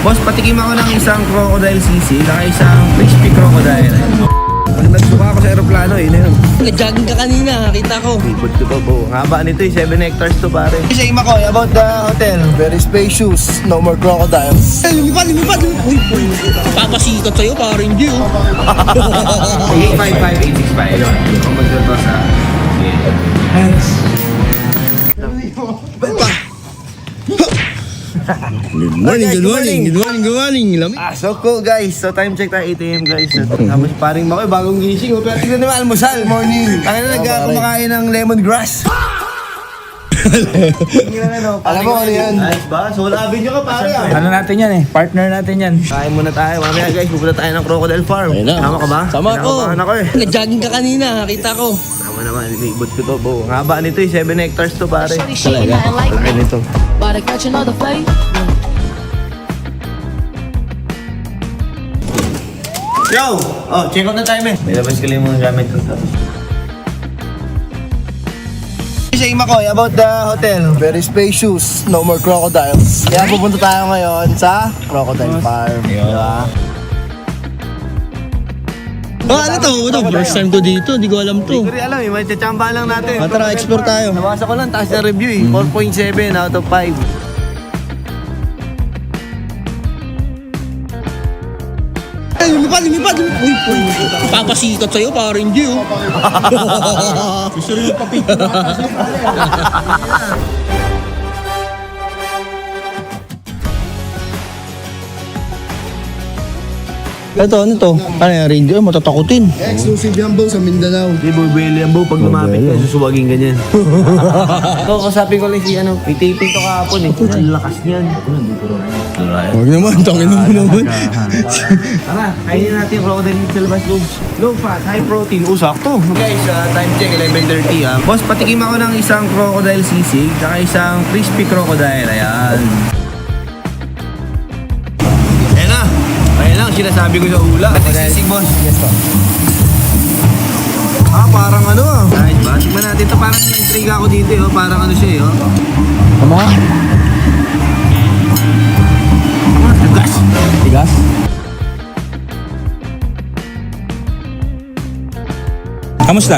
Boss, patikim ako ng isang crocodile sisig saka isang crispy crocodile. Pag nagsuka ako sa aeroplano, yun na yun. Nag-jogging ka kanina, kita ko. Ibot ko to, bo. Ang haba nito, 7 hectares to, pare. Sa ima ko, about the hotel. Very spacious, no more crocodiles. Ay, lumipad! Uy, papasikat sa'yo, parang hindi, oh. 855-865. Kung magdito sa... Good morning. Lamig. So cool, guys. So time check tayo 8 AM, guys. Tapos paring Makoy, bagong gising. Pero tignan naman, almusal. Morning. Ang kumakain ng lemongrass. Alam mo ano yan? Nice ba? So wala avenue ka, pare. Ano natin yan eh, partner natin yan. Kain muna tayo. Mamaya, guys, pupunta tayo ng Crocodile Farm. Tama ka ba? Tama ko. Kinakabahan ako eh. Nag-jogging ka kanina, kita ko. Tama naman, ibot ko to, bo. Ang haba nito, 7 hectares to, pare. Talaga? Laki nito. But I catch another fight. Yo! Oh, check out na tayo, eh. May labas ka lang yung mga gamit ko. Sa ima ko, about the hotel. Very spacious, no more crocodiles. Kaya pupunta tayo ngayon sa Crocodile Farm. Diba? Ano to? First time ko dito, di ko alam Hindi to. ko rin alam, eh. May tsamba lang natin. Tara, explore tayo. Nabasa ko lang, taas na review eh. 4.7 out of 5. Ay, lumipad! Uy, papasikat sa'yo, parang hindi, oh. Gusto rin yung papito. Ano to? Ano yung reindeer? Matatakutin. Exclusive yan bro sa Mindanao. Hindi, bubili yan, bo. Pag lumapit ka, susuwagin ganyan. Ito, kasapin ko lang si ano, itipin to kahapon eh. Ang lakas niyan. Huwag naman, tangin mo naman. Tara, kainin natin yung crocodile meat sa labas, Lobs. Low fat, high protein, sakto. Guys, time check, 11:30 Boss, patikim ako ng isang crocodile sisig, saka isang crispy crocodile. Ayan. Ayan na. Ayan lang, sinasabi ko sa hula. Sisig, boss. Yes po. Parang ano ah. Kahit ba? Tignan natin to, parang na-intriga ako dito eh. Oh. Parang ano siya eh. Oh. Tama ka? Tigas. Tigas? Kamusta?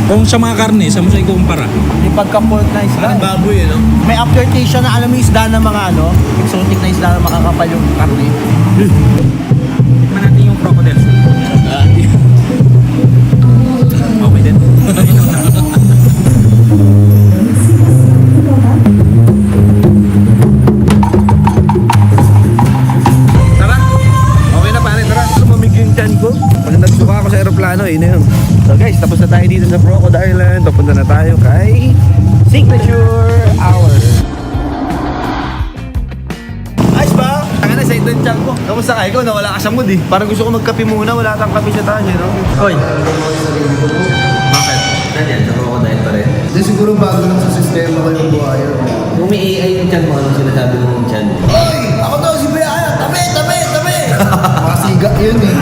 Kung sa mga karne, saan mo siya ikukumpara? Yung pagka-pork na isda. Parang baboy eh, no? May aftertaste siya na alam mo yung isda na mga ano, exotic na isda na makakapal yung karne. Tikman natin yung crocodile soup. Okay din. Tara. Okay na pare, tara. Lumamig yung tiyan ko. Pag nagsuka ako sa aeroplano, yun na yun. So guys, tapos na tayo dito sa Crocodile Island. Papunta na tayo kay Signature Hour. Ayos ba? Taka na, excited yung tiyan ko. Kamusta ka? Ikaw, nawala ka sa mood eh. Parang gusto ko magkape muna, wala kang kape sa taas eh, no? Hoy. Bakit? Ganyan, sa Crocodile pa rin. Hindi siguro bago lang sa sistema ko yung buhayan. Kung may AI yung tiyan mo, anong sinasabi mo yung tiyan? Hoy! Ako daw si Brian! Tabi! Makasiga yun eh.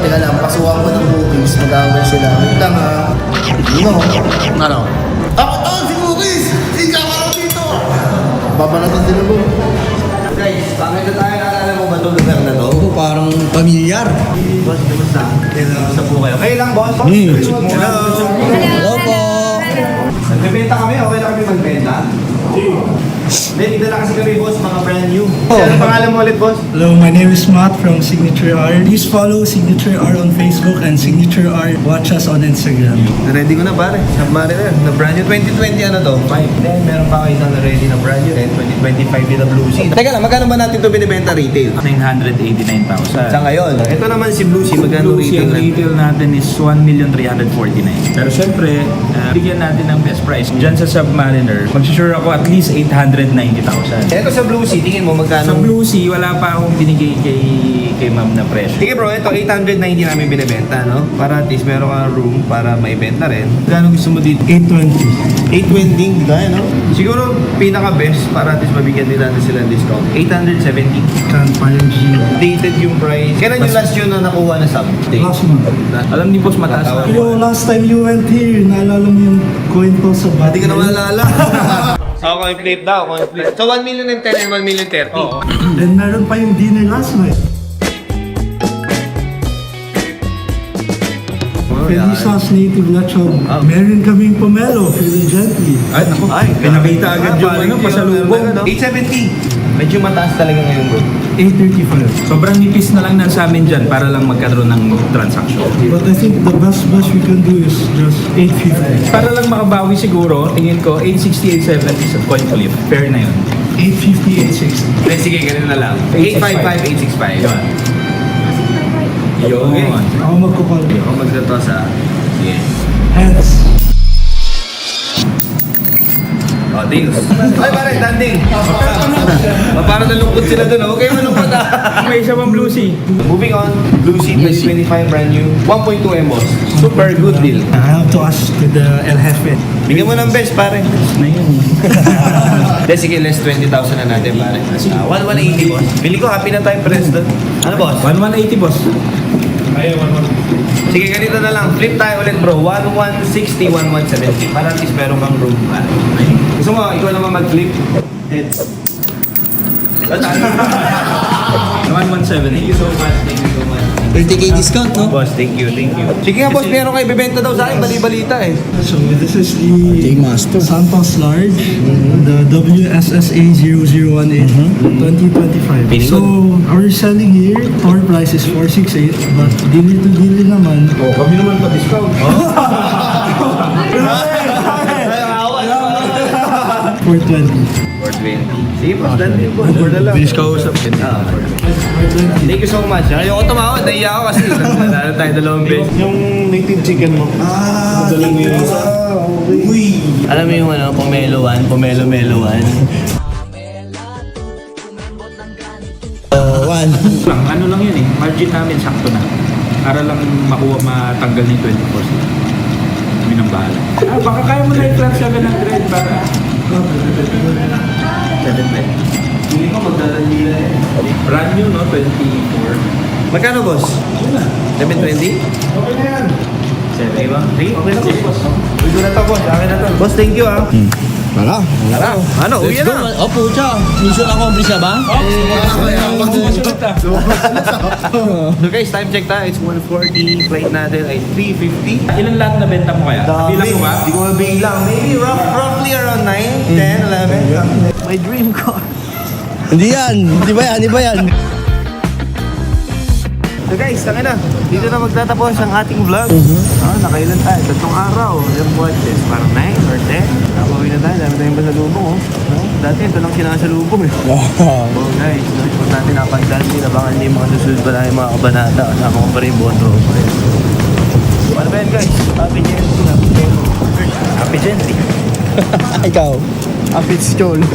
Teka lang, pasuhan ko ng cookies. Mag-away sila. Wait lang ha. Ano? Ako to si cookies! Siga ka lang dito! Babalatan din mo. Guys, bakit na tayo nakakala mo ba itong lugar na to? Oo, parang pamilyar. Boss, kamusta? Kamusta po kayo? Okay lang, boss? Hello! Hello po. Nagbebenta kami, okay na kami magbenta? Hindi, tignan na kasi kami, boss, mga brand new. Ano pangalan mo ulit, boss? Hello, my name is Matt from Signature R. Please follow Signature R on Facebook and Signature R. Watch us on Instagram. Ready ko na, pare. Submariner, na brand new. 2020 ano to? 5. Then, meron pa kayo isang ready na brand new. Then, 2025 din na Blue Sea. Teka lang, magkano ba natin ito binibenta retail? 989,000. Sa ngayon, ito naman si Blue Sea, magkano Blue Sea, retail? ang retail natin is 1,349,000. Pero syempre, bigyan natin ng best price. Diyan sa Submariner, magsisure ako at least 890,000. Ito sa Blue Sea, tingin mo magkano? Sa Blue Sea, wala pa akong binigay kay ma'am na presyo. Sige bro, ito 890 namin binibenta, no? Para at least meron kang room para maibenta rin. Gano'ng gusto mo dito? 820. 820, di kaya, no? Siguro, pinaka-best para at least mabigyan din natin sila ng discount. 870. Can parang G. Dated yung price. Kailan yung last yun na nakuha na sub? Last month. Alam ni boss, mataas na. Pero last time you went here, naalala mo yung coin ko sa Hindi ka na battery? maalala. coin flip daw, coin flip. So 1 million and 10 and 1 million 30. Oo. And meron pa yung dinner last night. Felicia's native lechon. Meron kaming pomelo, Philly Gently. Ay, naku. Pinakita agad yung pasalubong. 870. Medyo mataas talaga ngayon bro. 835. Sobrang nipis na lang sa amin dyan para lang magkaroon ng transaction. But I think the best we can do is just 850. Para lang makabawi siguro, tingin ko 860, 870 sa coin flip. Fair na yun. 850, 860. Eh, sige, ganun na lang. 855, 865. Yun. Yun. Okay. Ako magkukal. Ako magdato sa... Sige. Heads. Oh, deals. Ay, pare, danding. Parang nalungkot sila dun. Huwag kayo malungkot May isa pang blue sea. Moving on, Blue Sea 2025 brand new. 1.2 M boss. Super good deal. I have to ask to the El Jefe. Bigyan mo ng best, pare. Na yun. Then sige, less 20,000 na natin, pare. 180, boss. Bili ko, happy na tayo, press doon. Ano, boss? 1180 boss. Sige, ganito na lang. Flip tayo ulit, bro. 1160, 1170. Para at least meron kang room, pare. Gusto mo, ikaw naman mag-flip? Heads. 1170. Thank you so much. Thank you so much. 30k discount, no? Boss, thank you, thank you. Sige nga, boss, meron kayo bibenta daw sa akin. Bali-balita eh. So this is the Master. Santos Large, the WSSA 0018 2025. Feeling So our selling here, store price is 468, but dealer to dealer naman. Oh, kami naman pa discount. 420. 420. Sige, boss, done din, boss. For the lang. Bilis ka usap. Thank you so much. Ayoko tumawad. Naiya ako kasi. Nalala tayo dalawang beses. Yung native chicken mo. Madaling mo yun. Uy! Alam mo yung ano, pomeloan, pomelo-meloan. One. Lang, ano lang yun eh. Margin namin sakto na. Para lang makuha matanggal ng 24 sila. Kami nang bahala. Baka kaya mo na i-flat 700 para... 720. Hindi ko magdadalila eh. Brand new, no? 24. Magkano, boss? 720? Okay na yan. 7 ba? Sige, okay na, boss. Uy ko na to, boss. Akin na to. Boss, thank you, ah. Wala. Tara. Ano, uwi na. Opo, siya. Mission accomplished na ba? So guys, time check tayo. It's 1:40. Flight natin ay 3:50. Ilan lahat na benta mo kaya? Bilang mo ba? Hindi ko mabilang. Maybe roughly around 9, 10, 11. My dream car. Hindi yan. Hindi ba yan? Hindi ba yan? So guys, tanga na. Dito na magtatapos ang ating vlog. Nakailan tayo. 3 araw. Yung watches. Parang 9 or 10. Nakauwi na tayo. Dami tayong pasalubong. Dati ito lang sinasalubong eh. So guys, kung natin napagdaan din, abangan niyo yung mga susunod pa na yung mga kabanata. Kasama ko pa rin yung boto. Ano ba yan guys? Happy Gentry. Happy Gentry. Ikaw. Apits Chol.